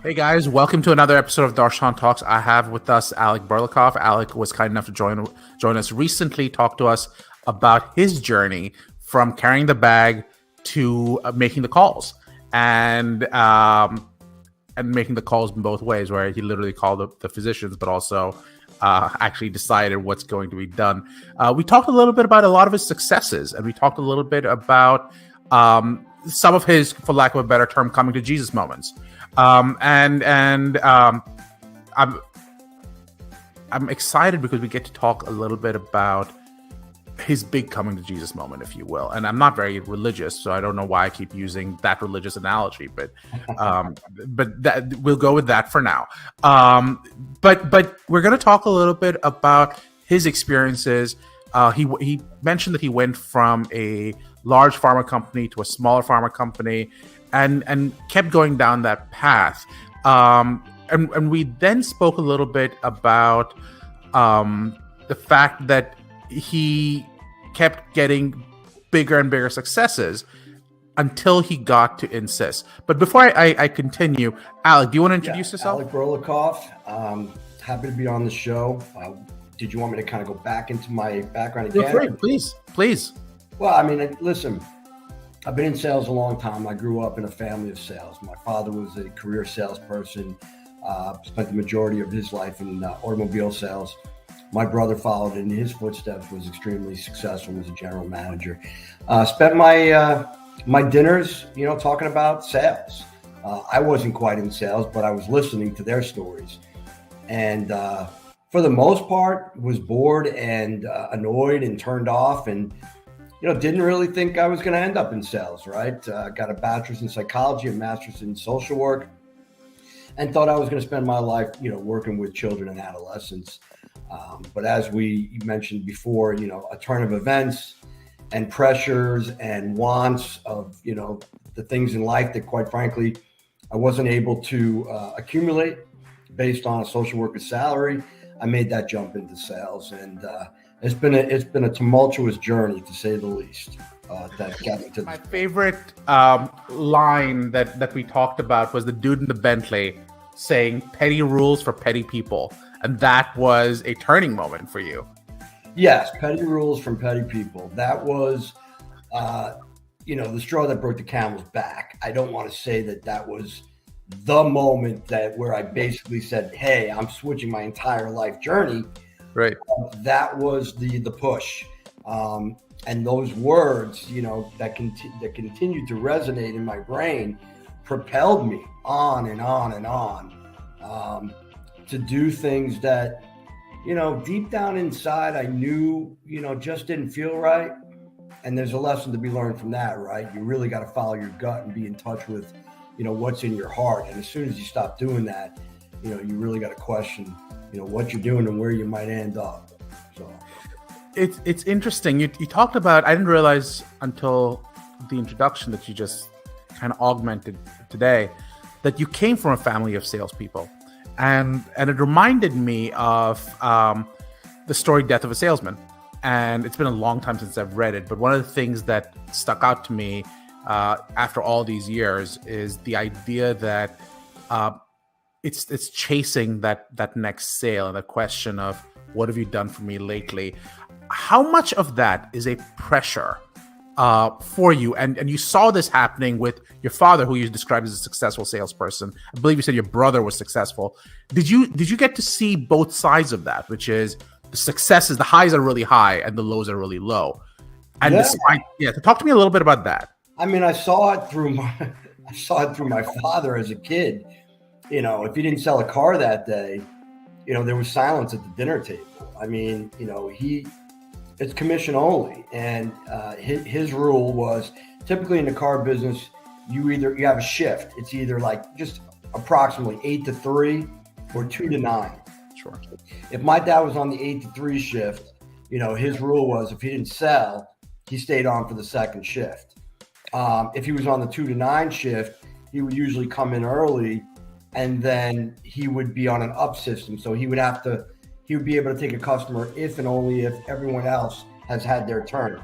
Hey guys, welcome to another episode of Darshan Talks. I have with us Alec Burlakoff. Alec was kind enough to join us recently, talk to us about his journey from carrying the bag to making the calls, and making the calls in both ways, where he literally called the physicians, but also actually decided what's going to be done. We talked a little bit about a lot of his successes, and we talked a little bit about some of his, for lack of a better term, coming to Jesus moments. I'm excited because we get to talk a little bit about his big coming to Jesus moment, if you will. And I'm not very religious, so I don't know why I keep using that religious analogy, but that we'll go with that for now. But we're going to talk a little bit about his experiences. He mentioned that he went from a large pharma company to a smaller pharma company, and kept going down that path. And we then spoke a little bit about the fact that he kept getting bigger and bigger successes until he got to Insys. But before I continue, Alec, do you want to introduce yourself? Alec Burlakoff. Happy to be on the show. Did you want me to kind of go back into my background again? Feel free, please. Well, I mean, listen, I've been in sales a long time. I grew up in a family of sales. My father was a career salesperson, spent the majority of his life in automobile sales. My brother followed in his footsteps, was extremely successful, was a general manager. Spent my dinners, talking about sales. I wasn't quite in sales, but I was listening to their stories. And for the most part, was bored and annoyed and turned off, and didn't really think I was going to end up in sales, right? Got a bachelor's in psychology, a master's in social work, and thought I was going to spend my life, working with children and adolescents. But as we mentioned before, a turn of events and pressures and wants of, the things in life that, quite frankly, I wasn't able to accumulate based on a social worker's salary, I made that jump into sales. And it's been a tumultuous journey, to say the least. That got me to my favorite line that we talked about was the dude in the Bentley saying "petty rules for petty people," and that was a turning moment for you. Yes, petty rules from petty people. That was, the straw that broke the camel's back. I don't want to say that was the moment where I basically said, "Hey, I'm switching my entire life journey." Right. That was the push, and those words, that continued to resonate in my brain, propelled me on and on and on, to do things that, deep down inside, I knew, just didn't feel right. And there's a lesson to be learned from that, right? You really got to follow your gut and be in touch with, what's in your heart. And as soon as you stop doing that, you really got to question, what you're doing and where you might end up. So it's interesting. You talked about, I didn't realize until the introduction that you just kind of augmented today, that you came from a family of salespeople. And it reminded me of the story Death of a Salesman. And it's been a long time since I've read it, but one of the things that stuck out to me after all these years is the idea that it's chasing that next sale, and the question of what have you done for me lately? How much of that is a pressure for you? And you saw this happening with your father, who you described as a successful salesperson. I believe you said your brother was successful. Did you get to see both sides of that, which is the successes, the highs are really high and the lows are really low? And talk to me a little bit about that. I mean, I saw it through my father as a kid. If he didn't sell a car that day, there was silence at the dinner table. I mean, it's commission only. And his rule was, typically in the car business, you have a shift. It's either like just approximately 8 to 3 or 2 to 9. Sure. If my dad was on the 8 to 3 shift, his rule was if he didn't sell, he stayed on for the second shift. If he was on the 2 to 9 shift, he would usually come in early, and then he would be on an up system. So he would be able to take a customer if and only if everyone else has had their turn.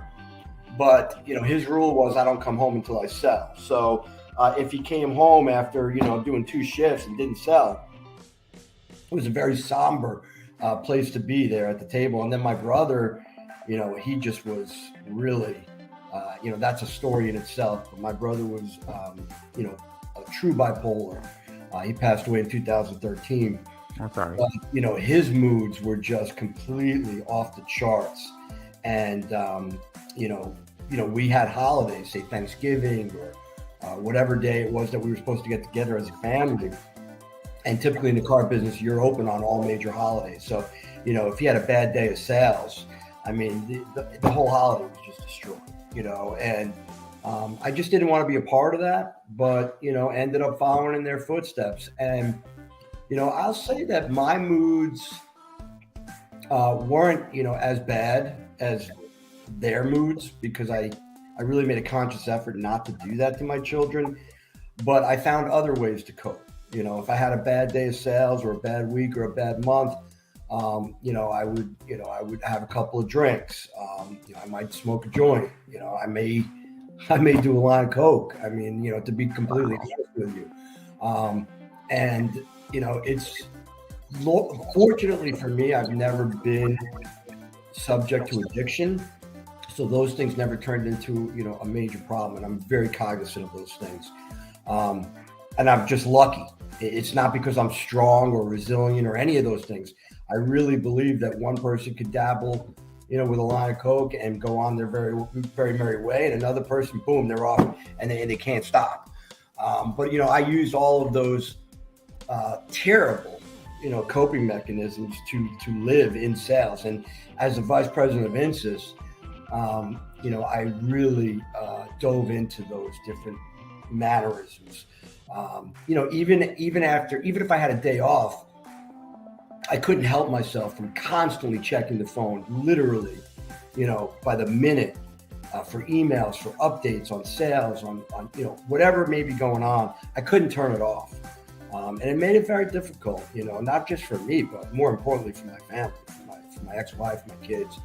But, his rule was I don't come home until I sell. So if he came home after, doing 2 shifts and didn't sell. It was a very somber place to be there at the table. And then my brother, he just was really, that's a story in itself. But my brother was, a true bipolar. He passed away in 2013. I'm sorry. But, his moods were just completely off the charts. And, we had holidays, say Thanksgiving or whatever day it was that we were supposed to get together as a family. And typically in the car business, you're open on all major holidays. So, if you had a bad day of sales, I mean, the whole holiday was just destroyed, and I just didn't want to be a part of that, but, ended up following in their footsteps. And, I'll say that my moods weren't, as bad as their moods, because I really made a conscious effort not to do that to my children, but I found other ways to cope. If I had a bad day of sales or a bad week or a bad month, I would have a couple of drinks. I might smoke a joint. I may do a line of coke. I mean, to be completely honest with you. It's fortunately for me, I've never been subject to addiction. So those things never turned into, a major problem. And I'm very cognizant of those things. And I'm just lucky. It's not because I'm strong or resilient or any of those things. I really believe that one person could dabble, with a line of coke and go on their very, very merry way, and another person, boom, they're off and they can't stop. But I use all of those terrible, coping mechanisms to live in sales. And as a vice president of Insys, I really dove into those different mannerisms. Even if I had a day off, I couldn't help myself from constantly checking the phone, literally, by the minute, for emails, for updates on sales, on whatever may be going on. I couldn't turn it off. And it made it very difficult, not just for me, but more importantly for my family, for my ex-wife, my kids.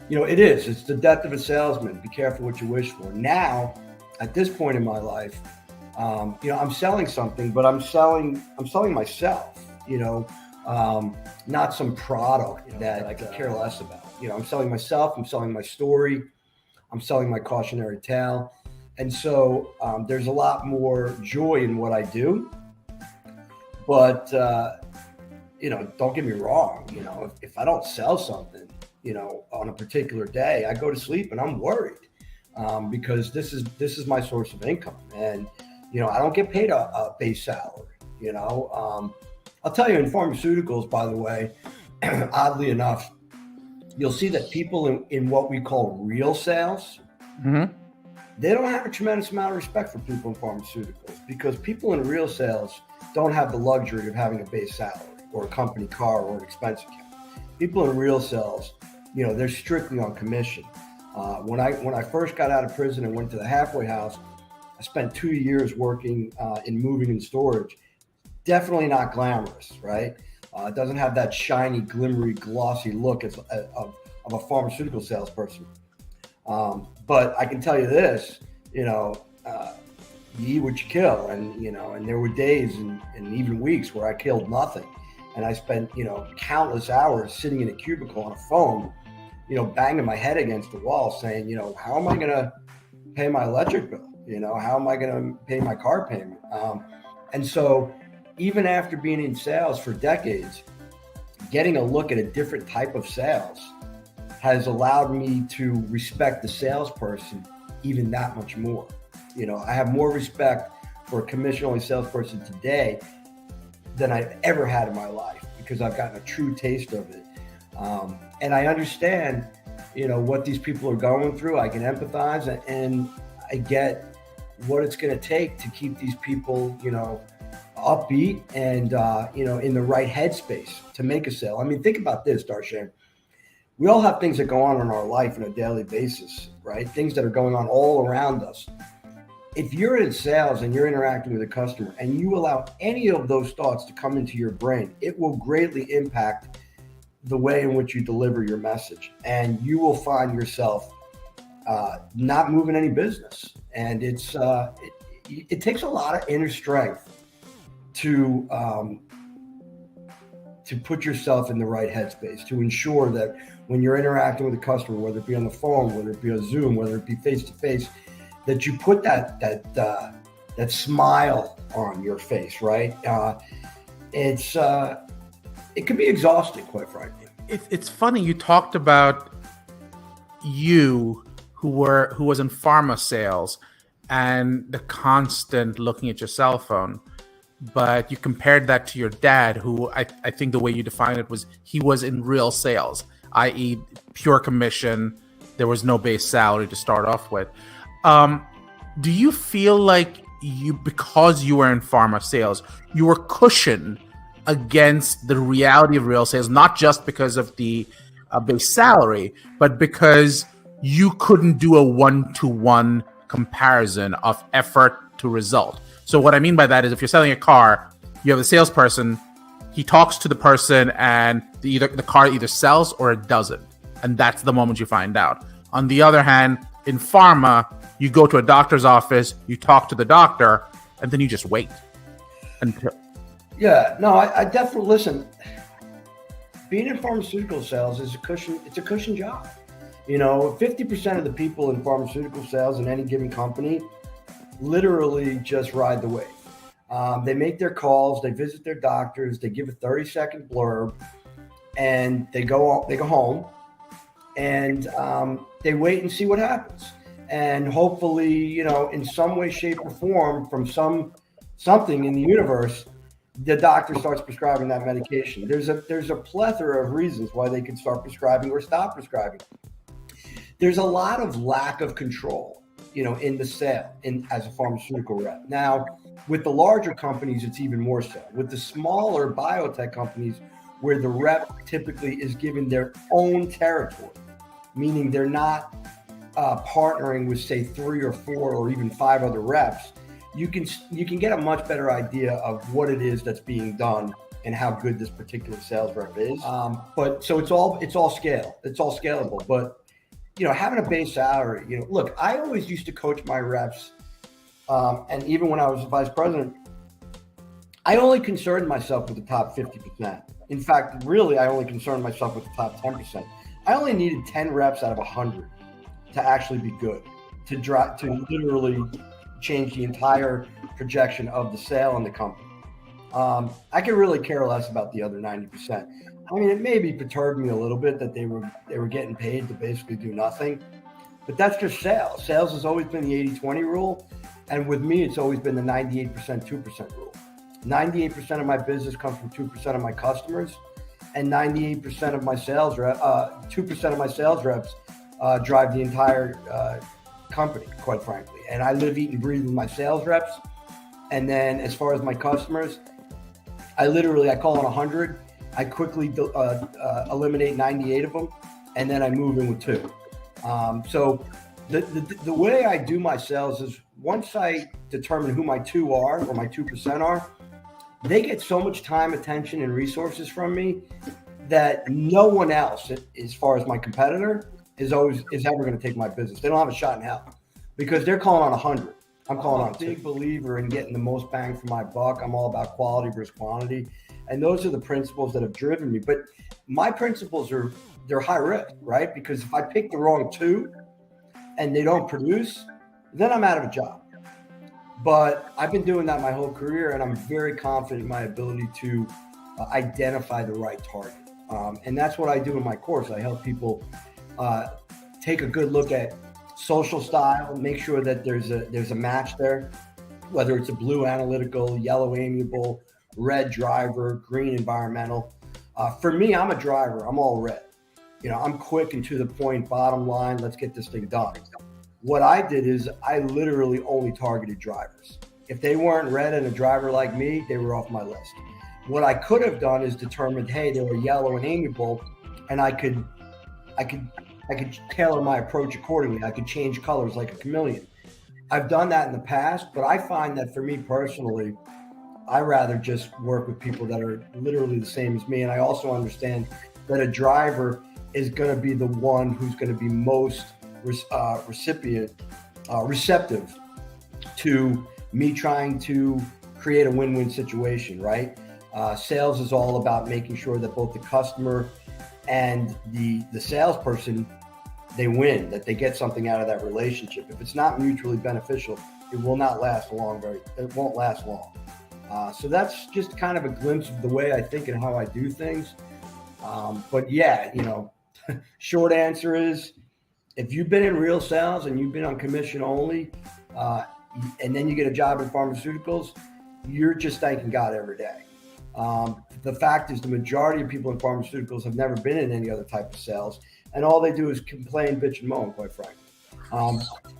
It's the death of a salesman. Be careful what you wish for. Now, at this point in my life, I'm selling something, but I'm selling myself, not some product that I could care less about. I'm selling myself, I'm selling my story, I'm selling my cautionary tale. And so there's a lot more joy in what I do. But, don't get me wrong, if I don't sell something, on a particular day, I go to sleep and I'm worried because this is my source of income. And, I don't get paid a base salary, I'll tell you, in pharmaceuticals, by the way, oddly enough, you'll see that people in what we call real sales, they don't have a tremendous amount of respect for people in pharmaceuticals, because people in real sales don't have the luxury of having a base salary or a company car or an expense account. People in real sales, they're strictly on commission. When I first got out of prison and went to the halfway house, I spent 2 years working in moving and storage. Definitely not glamorous, right? It doesn't have that shiny, glimmery, glossy look of a pharmaceutical salesperson. But I can tell you this, you eat what you kill. And there were days and even weeks where I killed nothing. And I spent, countless hours sitting in a cubicle on a phone, banging my head against the wall saying, how am I going to pay my electric bill? How am I going to pay my car payment? And so even after being in sales for decades, getting a look at a different type of sales has allowed me to respect the salesperson even that much more. I have more respect for a commission-only salesperson today than I've ever had in my life, because I've gotten a true taste of it. And I understand, what these people are going through. I can empathize, and I get what it's going to take to keep these people, upbeat and, in the right headspace to make a sale. I mean, think about this, Darshan. We all have things that go on in our life on a daily basis, right? Things that are going on all around us. If you're in sales and you're interacting with a customer and you allow any of those thoughts to come into your brain, it will greatly impact the way in which you deliver your message. And you will find yourself not moving any business. And it takes a lot of inner strength to put yourself in the right headspace, to ensure that when you're interacting with a customer, whether it be on the phone, whether it be on Zoom, whether it be face to face, that you put that smile on your face, right? It can be exhausting, quite frankly. It's funny you talked about you who was in pharma sales and the constant looking at your cell phone, but you compared that to your dad, who I think the way you defined it was he was in real sales, i.e. pure commission. There was no base salary to start off with. Do you feel like because you were in pharma sales, you were cushioned against the reality of real sales, not just because of the base salary, but because you couldn't do a one-to-one comparison of effort to result? So what I mean by that is if you're selling a car, you have a salesperson, he talks to the person, and the car either sells or it doesn't. And that's the moment you find out. On the other hand, in pharma, you go to a doctor's office, you talk to the doctor, and then you just wait until... Yeah, no, I definitely listen. Being in pharmaceutical sales is it's a cushion job. 50% of the people in pharmaceutical sales in any given company literally just ride the wave. They make their calls, they visit their doctors, they give a 30-second blurb, and they go home, and they wait and see what happens. And hopefully, in some way, shape, or form, from something in the universe, the doctor starts prescribing that medication. There's a plethora of reasons why they can start prescribing or stop prescribing. There's a lot of lack of control, in the sale as a pharmaceutical rep. Now, with the larger companies, it's even more so. With the smaller biotech companies, where the rep typically is given their own territory, meaning they're not partnering with, say, 3 or 4 or even 5 other reps, you can get a much better idea of what it is that's being done and how good this particular sales rep is. But so it's all scale. It's all scalable. But having a base salary, look, I always used to coach my reps, and even when I was a vice president, I only concerned myself with the top 50%. In fact, really, I only concerned myself with the top 10%. I only needed 10 reps out of 100 to actually be good, to literally change the entire projection of the sale in the company. I could really care less about the other 90%. I mean, it maybe perturbed me a little bit that they were getting paid to basically do nothing, but that's just sales. Sales has always been the 80-20 rule, and with me, it's always been the 98%, 2% rule. 98% of my business comes from 2% of my customers, and 98% of my sales 2% of my sales reps drive the entire company, quite frankly. And I live, eat, and breathe with my sales reps. And then as far as my customers, I call on 100. I quickly eliminate 98 of them, and then I move in with 2. So the way I do my sales is once I determine who my 2 are or my 2% are, they get so much time, attention, and resources from me that no one else, as far as my competitor, is ever going to take my business. They don't have a shot in hell because they're calling on 100. I'm calling on 2. Big believer in getting the most bang for my buck. I'm all about quality versus quantity. And those are the principles that have driven me. But my principles they're high risk, right? Because if I pick the wrong 2 and they don't produce, then I'm out of a job. But I've been doing that my whole career, and I'm very confident in my ability to identify the right target. And that's what I do in my course. I help people take a good look at social style, make sure that there's a match there, whether it's a blue analytical, yellow amiable, red driver, green environmental. For me, I'm a driver. I'm all red. I'm quick and to the point, bottom line, let's get this thing done. What I did is I literally only targeted drivers. If they weren't red and a driver like me, they were off my list. What I could have done is determined, hey, they were yellow and amiable, and I could tailor my approach accordingly. I could change colors like a chameleon. I've done that in the past, but I find that for me personally, I rather just work with people that are literally the same as me. And I also understand that a driver is going to be the one who's going to be most receptive to me trying to create a win-win situation, right? Sales is all about making sure that both the customer and the salesperson, they win, that they get something out of that relationship. If it's not mutually beneficial, it will not last long. It won't last long. So that's just kind of a glimpse of the way I think and how I do things. But yeah, short answer is, if you've been in real sales and you've been on commission only, and then you get a job in pharmaceuticals, you're just thanking God every day. The fact is, the majority of people in pharmaceuticals have never been in any other type of sales, and all they do is complain, bitch, and moan, quite frankly.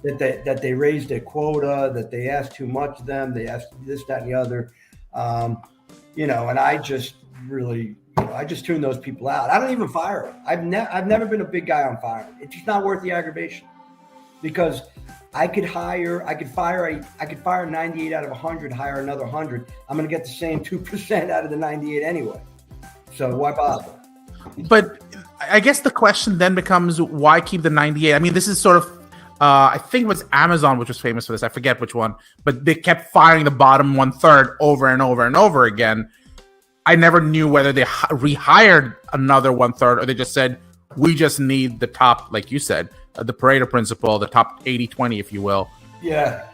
That they raised their quota, that they ask too much of them, they ask this, that, and the other. And I just really, I just tune those people out. I don't even fire them. I've never been a big guy on firing. It's just not worth the aggravation, because I could fire 98 out of 100, hire another 100. I'm going to get the same 2% out of the 98 anyway. So why bother? But I guess the question then becomes, why keep the 98? I mean, this is sort of, I think it was Amazon which was famous for this. I forget which one, but they kept firing the bottom 1/3 over and over and over again. I never knew whether they rehired another 1/3 or they just said, we just need the top, like you said, the Pareto principle, the top 80-20, if you will. Yeah.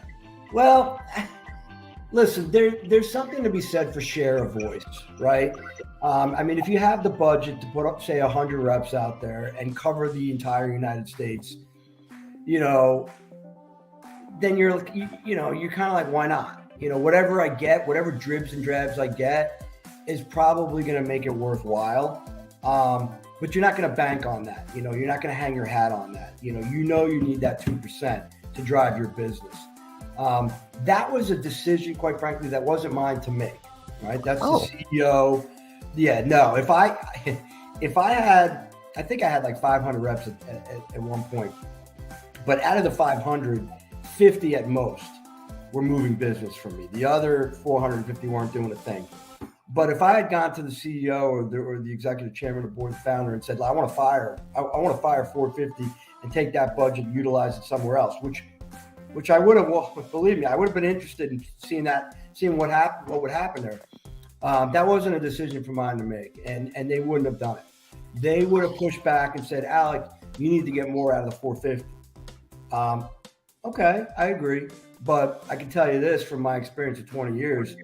Well, listen, there's something to be said for share of voice, right? I mean, if you have the budget to put up, say, 100 reps out there and cover the entire United States, then you're kind of like, why not? Whatever I get, whatever dribs and drabs I get is probably going to make it worthwhile. But you're not going to bank on that. You're not going to hang your hat on that. You need that 2% to drive your business. That was a decision, quite frankly, that wasn't mine to make, right? That's the CEO. Yeah, no, if I had, I think I had like 500 reps at one point, but out of the 500, 50 at most were moving business for me. The other 450 weren't doing a thing. But if I had gone to the CEO or the executive chairman, the board founder, and said, I want to fire 450 and take that budget and utilize it somewhere else, which I would have, believe me, I would have been interested in seeing what would happen there. That wasn't a decision for mine to make, and they wouldn't have done it. They would have pushed back and said, Alec, you need to get more out of the 450. Okay, I agree. But I can tell you this from my experience of 20 years,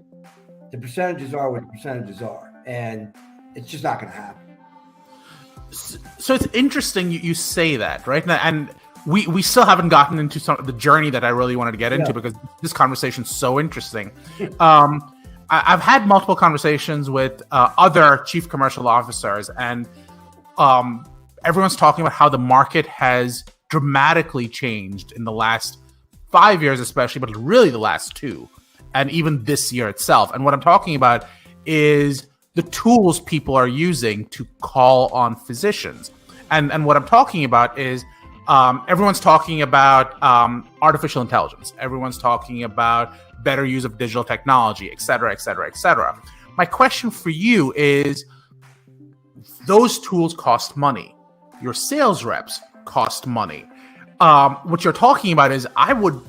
the percentages are what the percentages are, and it's just not going to happen. So it's interesting you say that, right? And we still haven't gotten into some of the journey that I really wanted to get into, because this conversation is so interesting. I've had multiple conversations with other chief commercial officers, and everyone's talking about how the market has dramatically changed in the last 5 years, especially, but really the last 2, and even this year itself. And what I'm talking about is the tools people are using to call on physicians. And what I'm talking about is everyone's talking about artificial intelligence. Everyone's talking about better use of digital technology, et cetera, et cetera, et cetera. My question for you is, those tools cost money. Your sales reps cost money. What you're talking about is, I would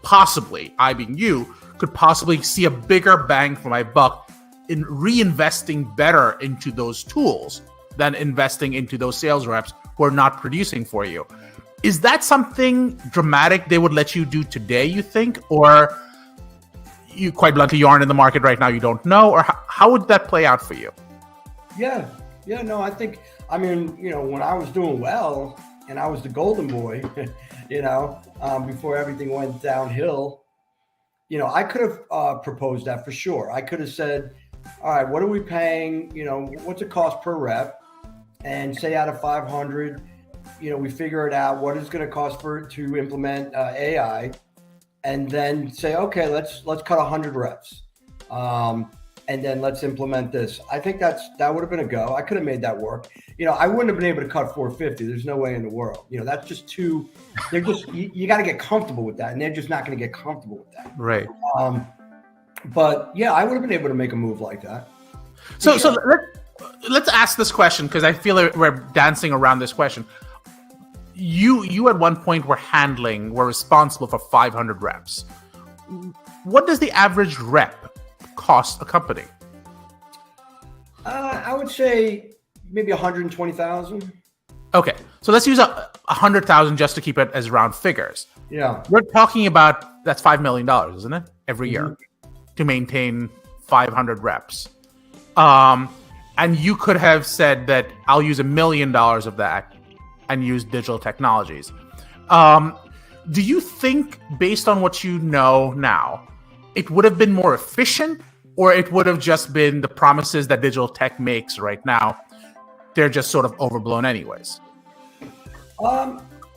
possibly, I being you, could possibly see a bigger bang for my buck in reinvesting better into those tools than investing into those sales reps who are not producing for you. Is that something dramatic they would let you do today, you think? Or you, quite bluntly, you aren't in the market right now, you don't know? Or how would that play out for you? Yeah, no, I think, when I was doing well and I was the golden boy, before everything went downhill, I could have proposed that for sure. I could have said, all right, what are we paying? What's it cost per rep? And say out of 500, we figure it out. What is going to cost to implement AI? And then say, okay, let's cut 100 reps. And then let's implement this. I think that would have been a go. I could have made that work. I wouldn't have been able to cut 450. There's no way in the world. That's just too, you got to get comfortable with that. And they're just not going to get comfortable with that. Right. But yeah, I would have been able to make a move like that. So let's ask this question, because I feel like we're dancing around this question. you at one point were responsible for 500 reps. What does the average rep cost a company? I would say maybe 120,000. Okay, so let's use 100,000 just to keep it as round figures. Yeah, We're talking about that's $5 million, isn't it, every year to maintain 500 reps. And you could have said that I'll use $1 million of that and use digital technologies. Do you think, based on what you know now, it would have been more efficient, or it would have just been the promises that digital tech makes right now? They're just sort of overblown anyways.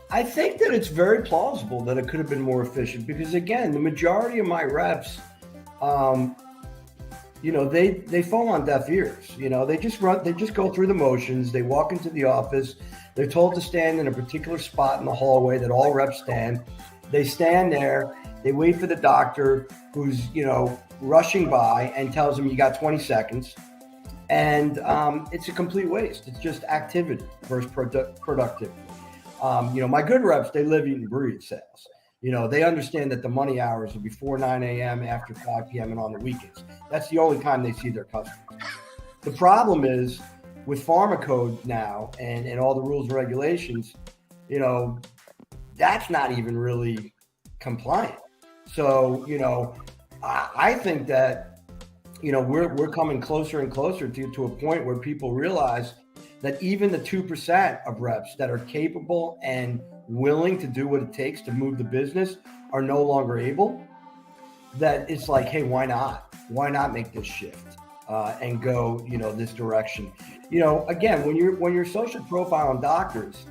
I think that it's very plausible that it could have been more efficient because, again, the majority of my reps, they fall on deaf ears. They just go through the motions. They walk into the office. They're told to stand in a particular spot in the hallway that all reps stand. They stand there. They wait for the doctor who's, rushing by and tells them you got 20 seconds. And it's a complete waste. It's just activity versus productivity. My good reps, they live, eat, and breathe sales. They understand that the money hours are before 9 a.m., after 5 p.m., and on the weekends. That's the only time they see their customers. The problem is with pharma code now and all the rules and regulations, that's not even really compliant. So, I think that, we're coming closer and closer to a point where people realize that even the 2% of reps that are capable and willing to do what it takes to move the business are no longer able. That it's like, hey, why not? Why not make this shift and go, this direction? Again, when you're social profiling doctors,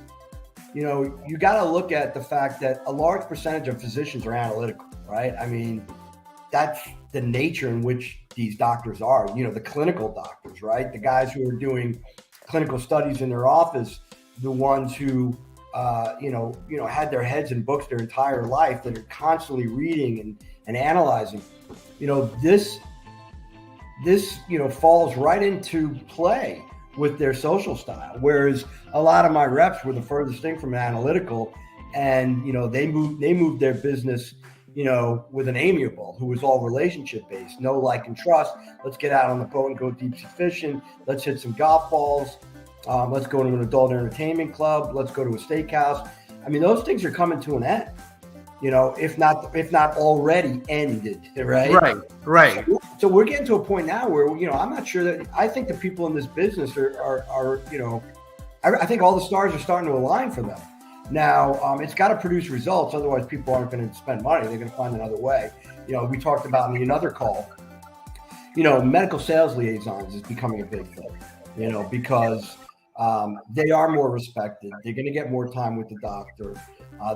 you got to look at the fact that a large percentage of physicians are analytical, right? I mean, that's the nature in which these doctors are. The clinical doctors, right? The guys who are doing clinical studies in their office, the ones who had their heads in books their entire life, that are constantly reading and analyzing. This falls right into play with their social style. Whereas a lot of my reps were the furthest thing from analytical, and they moved their business with an amiable who was all relationship based, no like and trust. Let's get out on the boat and go deep sea fishing. Let's hit some golf balls. Let's go to an adult entertainment club. Let's go to a steakhouse. I mean, those things are coming to an end. If not already ended, right? Right. So we're getting to a point now where I'm not sure that I think the people in this business are I think all the stars are starting to align for them. Now, it's got to produce results. Otherwise, people aren't going to spend money. They're going to find another way. We talked about in another call, medical sales liaisons is becoming a big thing, because they are more respected. They're going to get more time with the doctor.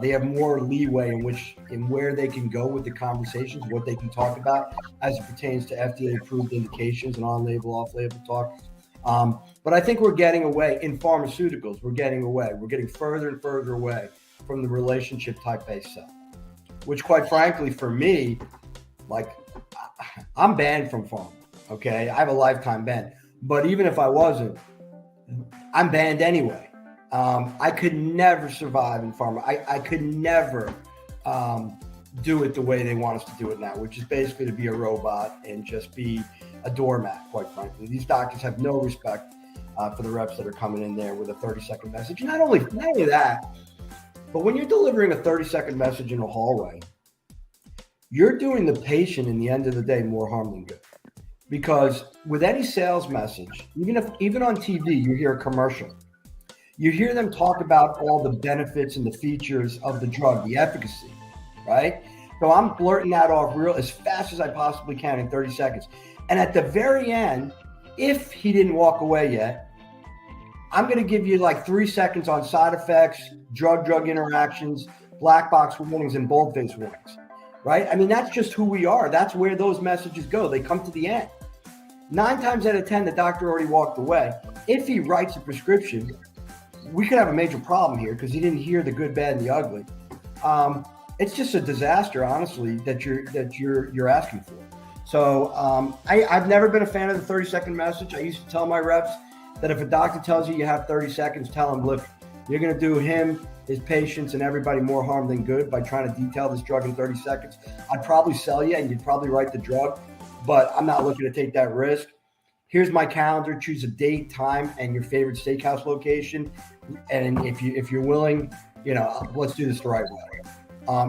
They have more leeway in where they can go with the conversations, what they can talk about as it pertains to FDA-approved indications and on-label, off-label talk. But I think we're getting away in pharmaceuticals. We're getting away. We're getting further and further away from the relationship type-based sell, which, quite frankly, for me, I'm banned from pharma. Okay, I have a lifetime ban. But even if I wasn't, I'm banned anyway. I could never survive in pharma. I could never do it the way they want us to do it now, which is basically to be a robot and just be a doormat, quite frankly. These doctors have no respect for the reps that are coming in there with a 30-second message. Not only that, but when you're delivering a 30-second message in a hallway, you're doing the patient, in the end of the day, more harm than good. Because with any sales message, even on TV, you hear a commercial. You hear them talk about all the benefits and the features of the drug, the efficacy, right? So I'm blurting that off as fast as I possibly can in 30 seconds. And at the very end, if he didn't walk away yet, I'm going to give you 3 seconds on side effects, drug interactions, black box warnings, and boldface warnings, right? I mean, that's just who we are. That's where those messages go. They come to the end. 9 times out of 10, the doctor already walked away. If he writes a prescription, we could have a major problem here because he didn't hear the good, bad, and the ugly. It's just a disaster, honestly, that you're asking for. So I've never been a fan of the 30-second message. I used to tell my reps that if a doctor tells you have 30 seconds, tell him, look, you're going to do him his patients and everybody more harm than good by trying to detail this drug in 30 seconds. I'd probably sell you and you'd probably write the drug, but I'm not looking to take that risk. Here's my calendar. Choose a date, time, and your favorite steakhouse location. And if you're willing, let's do this the right way.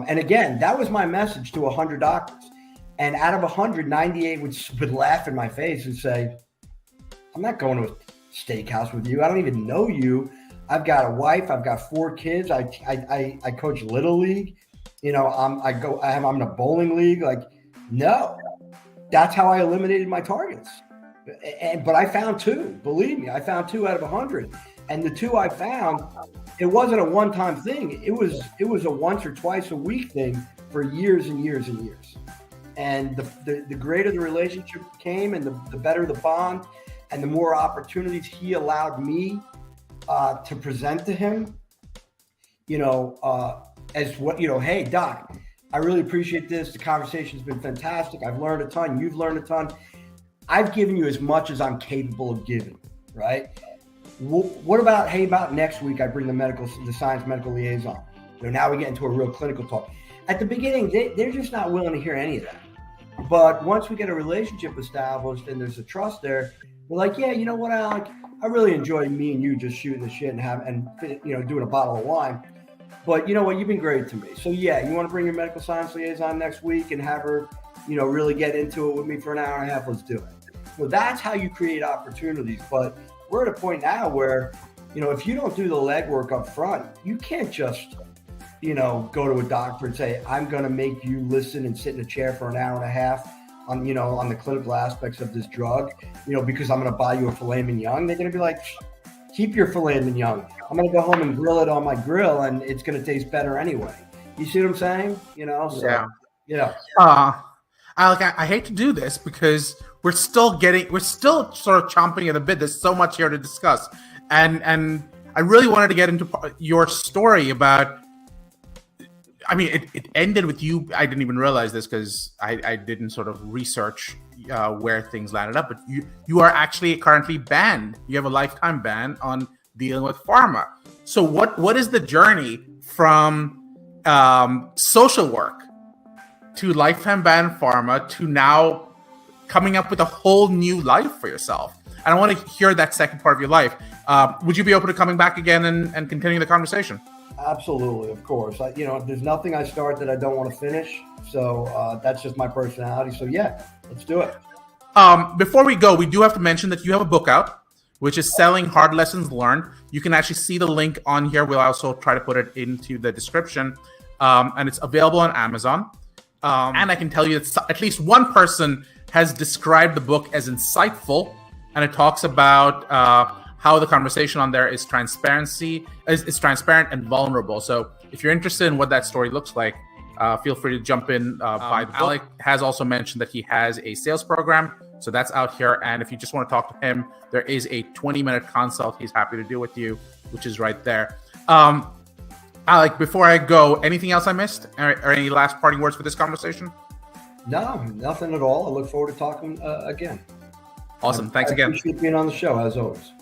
And again, that was my message to 100 doctors. And out of 100, 98 would laugh in my face and say, I'm not going to a steakhouse with you. I don't even know you. I've got a wife. I've got 4 kids. I coach Little League. I'm in a bowling league. Like, no, that's how I eliminated my targets. But I found 2. Believe me, I found 2 out of 100. And the 2 I found, it wasn't a one-time thing. It was a once or twice a week thing for years and years and years. And the greater the relationship became, and the better the bond, and the more opportunities he allowed me to present to him, as what, hey, Doc, I really appreciate this. The conversation's been fantastic. I've learned a ton. You've learned a ton. I've given you as much as I'm capable of giving, right? What about next week I bring the science medical liaison? Now we get into a real clinical talk. At the beginning, they're just not willing to hear any of that. But once we get a relationship established and there's a trust there, we're like, yeah, you know what, Alec? I really enjoy me and you just shooting the shit and doing a bottle of wine. But you know what? You've been great to me. So yeah, you want to bring your medical science liaison next week and have her, really get into it with me for an hour and a half? Let's do it. Well, that's how you create opportunities. But we're at a point now where, if you don't do the legwork up front, you can't just, go to a doctor and say, I'm going to make you listen and sit in a chair for an hour and a half on the clinical aspects of this drug, because I'm going to buy you a filet mignon. They're going to be like, keep your filet mignon. I'm going to go home and grill it on my grill and it's going to taste better anyway. You see what I'm saying? Yeah. Alec, I hate to do this because we're still sort of chomping at a bit. There's so much here to discuss. And I really wanted to get into your story about, it ended with you. I didn't even realize this because I didn't sort of research where things landed up. But you are actually currently banned. You have a lifetime ban on dealing with pharma. So what is the journey from social work to lifetime ban pharma to now coming up with a whole new life for yourself? And I want to hear that second part of your life. Would you be open to coming back again and continuing the conversation? Absolutely, of course. There's nothing I start that I don't want to finish. So that's just my personality. So yeah, let's do it. Before we go, we do have to mention that you have a book out, which is Selling Hard Lessons Learned. You can actually see the link on here. We'll also try to put it into the description. And it's available on Amazon. And I can tell you that at least one person has described the book as insightful. And it talks about how the conversation on there is transparent and vulnerable. So if you're interested in what that story looks like, feel free to jump in. Alec has also mentioned that he has a sales program. So that's out here. And if you just want to talk to him, there is a 20-minute consult he's happy to do with you, which is right there. Alec, before I go, anything else I missed? Or any last parting words for this conversation? No, nothing at all. I look forward to talking again. Awesome. Thanks again. I appreciate being on the show, as always.